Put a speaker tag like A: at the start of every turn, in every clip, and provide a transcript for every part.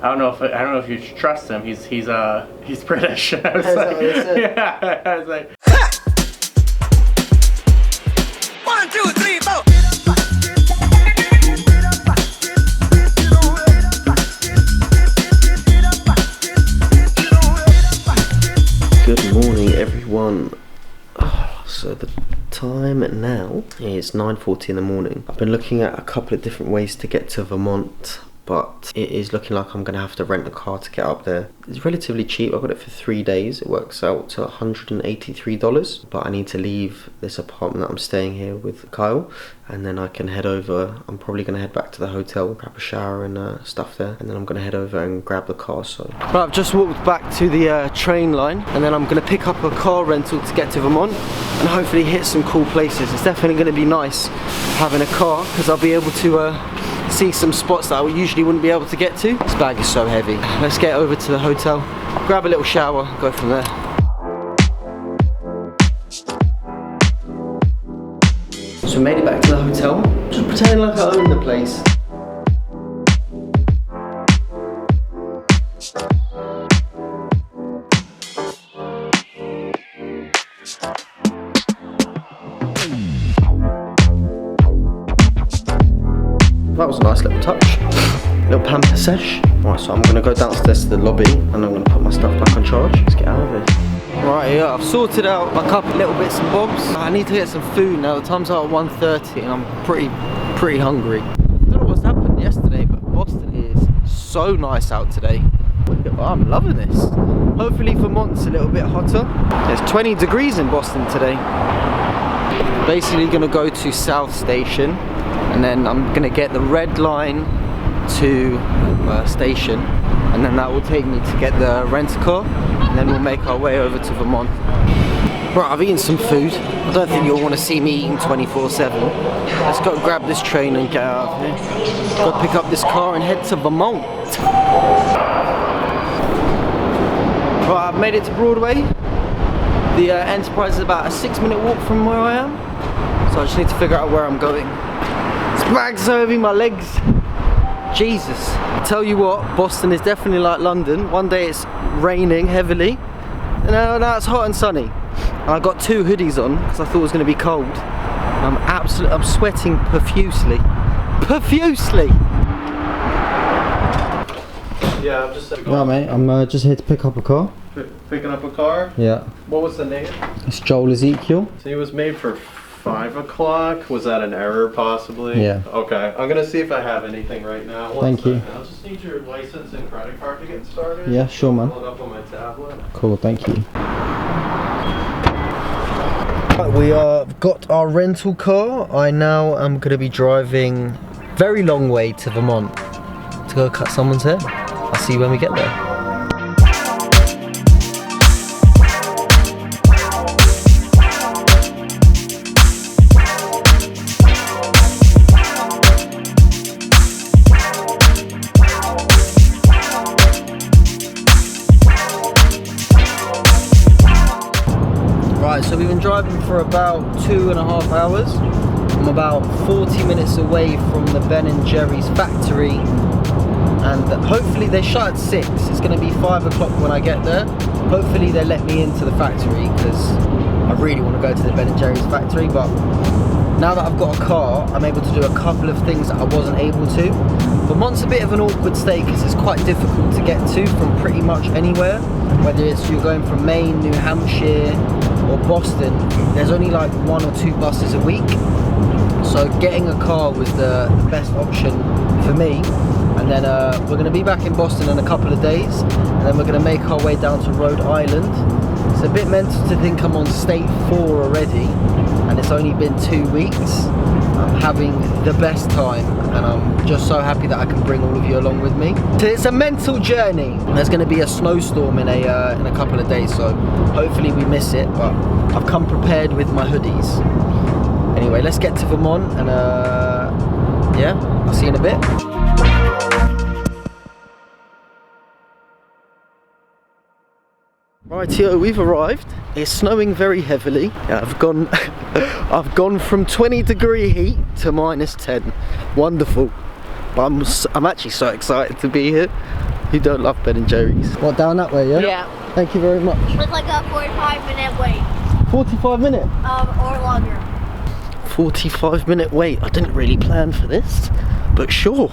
A: I don't know if you trust him. He's British. I was like, yeah. I was like,
B: 1, 2, 3, 4.
C: Good morning, everyone. So the time now is 9:40 in the morning. I've been looking at a couple of different ways to get to Vermont, but it is looking like I'm going to have to rent a car to get up there. It's relatively cheap. I got it for 3 days. It works out to $183, but I need to leave this apartment that I'm staying here with Kyle, and then I can head over. I'm probably going to head back to the hotel, grab a shower and stuff there, and then I'm going to head over and grab the car. So right, I've just walked back to the train line, and then I'm going to pick up a car rental to get to Vermont and hopefully hit some cool places. It's definitely going to be nice having a car because I'll be able to see some spots that I usually wouldn't be able to get to. This bag is so heavy. Let's get over to the hotel, grab a little shower, go from there. So we made it back to the hotel, just pretending like I own the place. That was a nice little touch, little pamper sesh. Right, so I'm gonna go downstairs to the lobby and I'm gonna put my stuff back on charge. Let's get out of here. Right, yeah, I've sorted out a couple little bits and bobs. I need to get some food now. The time's out at 1:30 and I'm pretty hungry. I don't know what's happened yesterday, but Boston is so nice out today. Oh, I'm loving this. Hopefully Vermont's a little bit hotter. There's 20 degrees in Boston today. Basically gonna go to South Station, and then I'm gonna get the red line to station, and then that will take me to get the rent-a-car, and then we'll make our way over to Vermont. Right, I've eaten some food. I don't think you'll want to see me eating 24/7. Let's go grab this train and get out of here. Go pick up this car and head to Vermont. Right, I've made it to Broadway. The Enterprise is about a 6-minute walk from where I am, so I just need to figure out where I'm going. This bag's so heavy, my legs. Jesus. I tell you what, Boston is definitely like London. One day it's raining heavily, and now it's hot and sunny. And I got 2 hoodies on because I thought it was going to be cold. I'm sweating profusely. Profusely!
A: yeah, I'm just
C: Right, mate, I'm just here to pick up a car.
A: picking up a car.
C: Yeah.
A: What was the name?
C: It's Joel Ezekiel.
A: So it was made for 5 o'clock. Was that an error possibly?
C: Yeah.
A: Okay, I'm gonna see if I have anything right now.
C: Thank you.
A: I'll just need your license and credit card to get started.
C: Yeah, sure, man.
A: Pull it up on my tablet.
C: Cool, thank you. Right, we got our rental car. I now am going to be driving very long way to Vermont to go cut someone's hair. I'll see you when we get there. Right, so we've been driving for about 2.5 hours. I'm about 40 minutes away from the Ben & Jerry's factory, and hopefully they shut at 6. It's going to be 5 o'clock when I get there. Hopefully they let me into the factory because I really want to go to the Ben & Jerry's factory, but now that I've got a car, I'm able to do a couple of things that I wasn't able to. Vermont's a bit of an awkward state because it's quite difficult to get to from pretty much anywhere. Whether it's you're going from Maine, New Hampshire or Boston, there's only like 1 or 2 buses a week. So getting a car was the best option for me. And then we're going to be back in Boston in a couple of days, and then we're going to make our way down to Rhode Island. It's a bit mental to think I'm on state 4 already, and it's only been 2 weeks. I'm having the best time, and I'm just so happy that I can bring all of you along with me. So it's a mental journey. There's going to be a snowstorm in a couple of days, so hopefully we miss it, but I've come prepared with my hoodies. Anyway, let's get to Vermont, and yeah, I'll see you in a bit. Rightio, we've arrived. It's snowing very heavily. Yeah, I've gone from 20-degree heat to -10. Wonderful. I'm actually so excited to be here. Who don't love Ben and Jerry's? What, down that way, yeah?
D: Yeah.
C: Thank you very much.
D: It's like a 45-minute wait.
C: 45 minute?
D: Or longer.
C: 45-minute wait. I didn't really plan for this, but sure.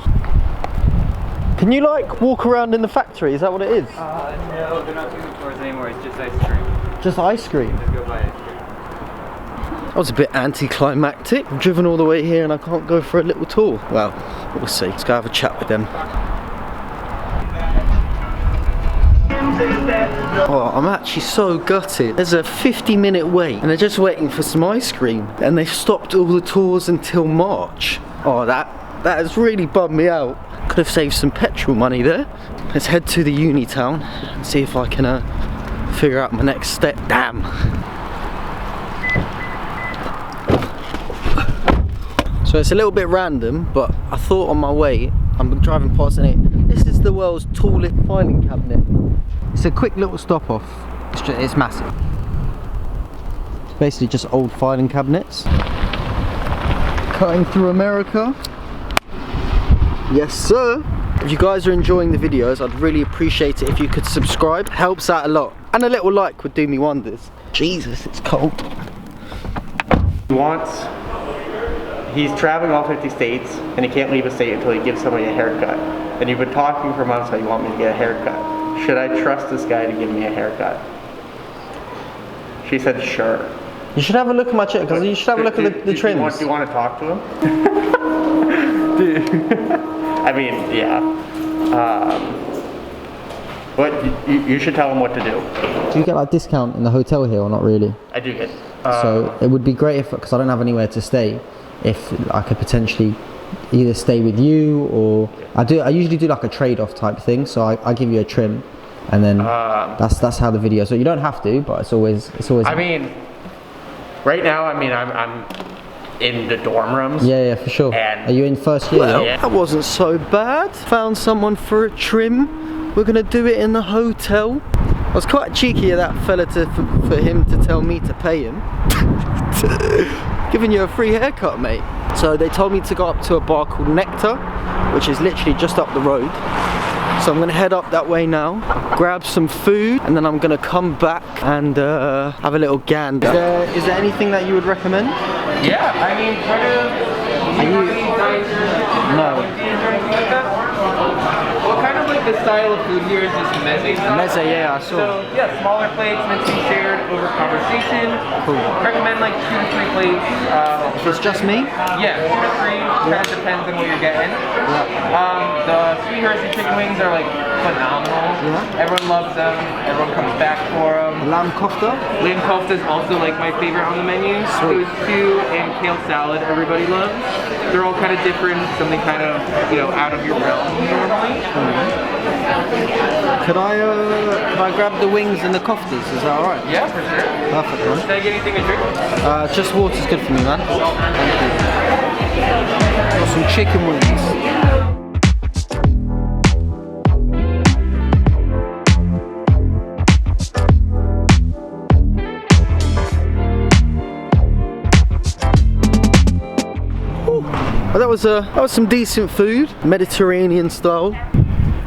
C: Can you like walk around in the factory? Is that what it is?
E: No, they're not doing tours anymore. It's just ice cream.
C: Just ice cream?
E: Just go buy ice cream.
C: That was a bit anticlimactic. I've driven all the way here and I can't go for a little tour. Well, we'll see. Let's go have a chat with them. Oh, I'm actually so gutted. There's a 50-minute wait and they're just waiting for some ice cream. And they've stopped all the tours until March. Oh, that has really bummed me out. Could have saved some petrol money there. Let's head to the uni town and see if I can figure out my next step. Damn. So it's a little bit random, but I thought on my way, I'm driving past it. This is the world's tallest filing cabinet. It's a quick little stop off. It's massive. It's basically just old filing cabinets. Cutting through America. Yes, sir. If you guys are enjoying the videos, I'd really appreciate it if you could subscribe. Helps out a lot. And a little like would do me wonders. Jesus, it's cold.
A: He's traveling all 50 states and he can't leave a state until he gives somebody a haircut. And you've been talking for months how you want me to get a haircut. Should I trust this guy to give me a haircut? She said, sure.
C: You should have a look at my chair, because you should have a look at the trims.
A: Do you want to talk to him? I mean, yeah. But you should tell him what to do.
C: Do you get like discount in the hotel here or not really?
A: I do get.
C: So it would be great if, because I don't have anywhere to stay, if I could potentially either stay with you or I usually do like a trade-off type thing. So I give you a trim, and then that's how the video. So you don't have to, but it's always.
A: I mean, right now, I'm in the dorm rooms.
C: Yeah, for sure.
A: And
C: are you in first year? Well,
A: yeah.
C: That wasn't so bad. Found someone for a trim. We're gonna do it in the hotel. I was quite cheeky of that fella for him to tell me to pay him. Giving you a free haircut, mate. So they told me to go up to a bar called Nectar, which is literally just up the road. So I'm gonna head up that way now, grab some food, and then I'm gonna come back and have a little gander. Is there anything that you would recommend?
A: Yeah, I mean,
C: No.
E: What kind of like the style of food here is this meze style?
C: Meze, yeah, I saw.
E: So yeah, smaller plates meant to be shared over conversation.
C: Cool.
E: Recommend like 2 to 3 plates.
C: If it's just me?
E: Yeah, 2 to 3. Kind of depends on what you're getting. The sweet Hershey chicken wings are like phenomenal.
C: Yeah.
E: Everyone loves them. Everyone comes back for them.
C: Lamb kofta?
E: Lamb kofta is also like my favorite on the menu.
C: Sweet.
E: Stew and kale salad everybody loves. They're all kind of different, something kind of, you know, out of your realm normally.
C: Could I grab the wings and the koftas? Is that alright?
E: Yeah, for sure.
C: Perfect, man.
E: Should I get anything to drink?
C: Just water's good for me, man. Thank you. Got some chicken wings. Well, that was some decent food, Mediterranean style.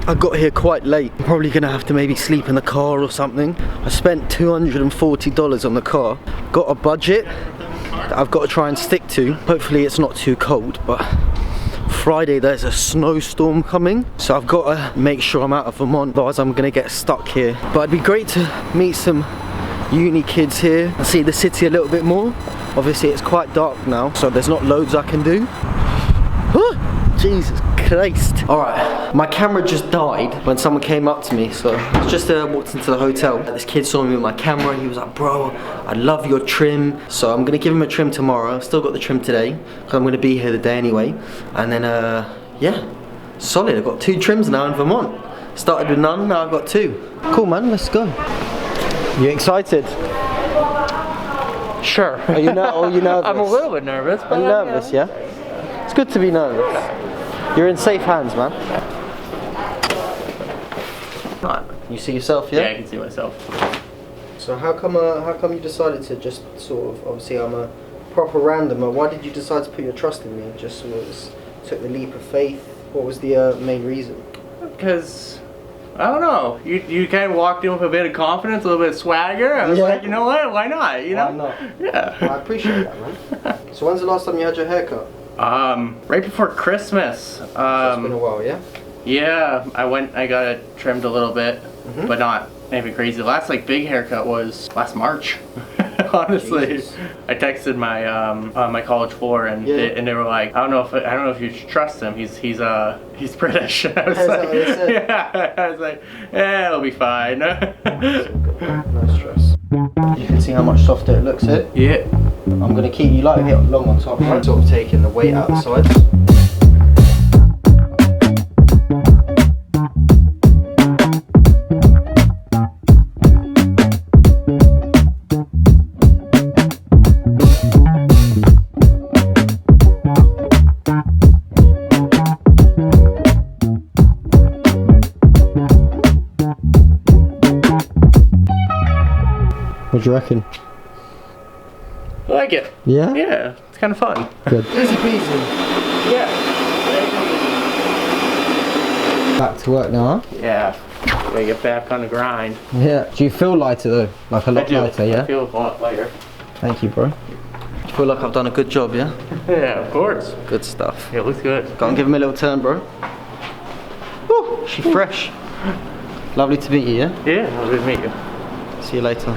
C: I got here quite late. I'm probably gonna have to maybe sleep in the car or something. I spent $240 on the car. Got a budget that I've got to try and stick to. Hopefully it's not too cold, but Friday there's a snowstorm coming, so I've got to make sure I'm out of Vermont, otherwise I'm gonna get stuck here. But it'd be great to meet some uni kids here and see the city a little bit more. Obviously it's quite dark now, so there's not loads I can do. Jesus Christ. Alright, my camera just died when someone came up to me, so I just walked into the hotel. This kid saw me with my camera, he was like, bro, I love your trim. So I'm gonna give him a trim tomorrow. I've still got the trim today, because I'm gonna be here the day anyway. And then, yeah, solid. I've got 2 trims now in Vermont. Started with none, now I've got 2. Cool, man, let's go. You excited?
A: Sure.
C: Are you nervous?
A: I'm a little bit nervous, but
C: are you nervous, yeah? It's good to be nervous. You're in safe hands, man. You see yourself, yeah?
A: Yeah, I can see myself.
C: So how come you decided to just sort of, obviously I'm a proper randomer, why did you decide to put your trust in me? Just sort of took the leap of faith? What was the main reason?
A: Because I don't know. You kind of walked in with a bit of confidence, a little bit of swagger. I was like, you know what? Why not? You know?
C: Why not?
A: Yeah.
C: I appreciate that, man. So when's the last time you had your haircut?
A: Right before Christmas.
C: It's been a while, yeah?
A: Yeah, I got it trimmed a little bit, but not anything crazy. The last like big haircut was last March. Honestly,
C: Jesus.
A: I texted my college floor and they were like, I don't know if you should trust him. He's British. I was
C: Is that
A: like,
C: what they said?
A: yeah. I was like, it'll be fine.
C: No stress. You can see how much softer it looks here.
A: Yeah.
C: I'm gonna keep you like it long on top, right? Sort of taking the weight out the sides. What do you reckon?
A: I like it.
C: Yeah?
A: Yeah, it's kind of fun.
C: Good. Easy peasy.
A: Yeah.
C: Back to work now, huh?
A: Yeah. Gotta get back on the grind.
C: Yeah. Do you feel lighter though? Like a lot lighter, yeah?
A: I feel a lot lighter.
C: Thank you, bro. I feel like I've done a good job, yeah?
A: Yeah, of course.
C: Good stuff.
A: Yeah, it looks good.
C: Go and give him a little turn, bro. Woo, she's fresh. Lovely to meet you, yeah?
A: Yeah, lovely to meet you.
C: See you later.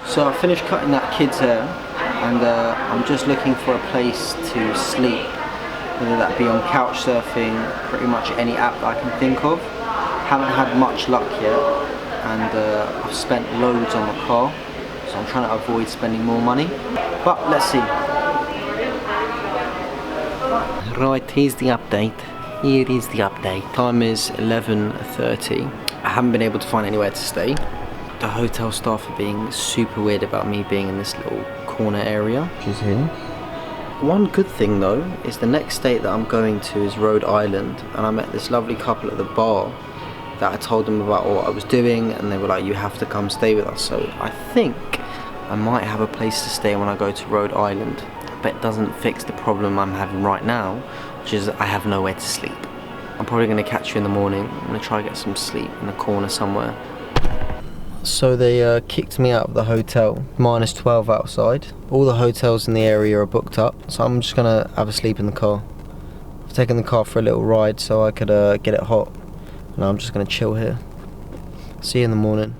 C: So I finished cutting that kid's hair and I'm just looking for a place to sleep, whether that be on couch surfing, pretty much any app that I can think of. Haven't had much luck yet and I've spent loads on the car, so I'm trying to avoid spending more money, but let's see. Right, here's the update. Here is the update. Time is 11:30. I haven't been able to find anywhere to stay. The hotel staff are being super weird about me being in this little corner area, which is here. One good thing though is the next state that I'm going to is Rhode Island, and I met this lovely couple at the bar that I told them about what I was doing, and they were like, you have to come stay with us. So I think I might have a place to stay when I go to Rhode Island, but it doesn't fix the problem I'm having right now, which is I have nowhere to sleep. I'm probably going to catch you in the morning. I'm going to try to get some sleep in a corner somewhere. So they kicked me out of the hotel, -12 outside. All the hotels in the area are booked up, so I'm just gonna have a sleep in the car. I've taken the car for a little ride so I could get it hot, and I'm just gonna chill here. See you in the morning.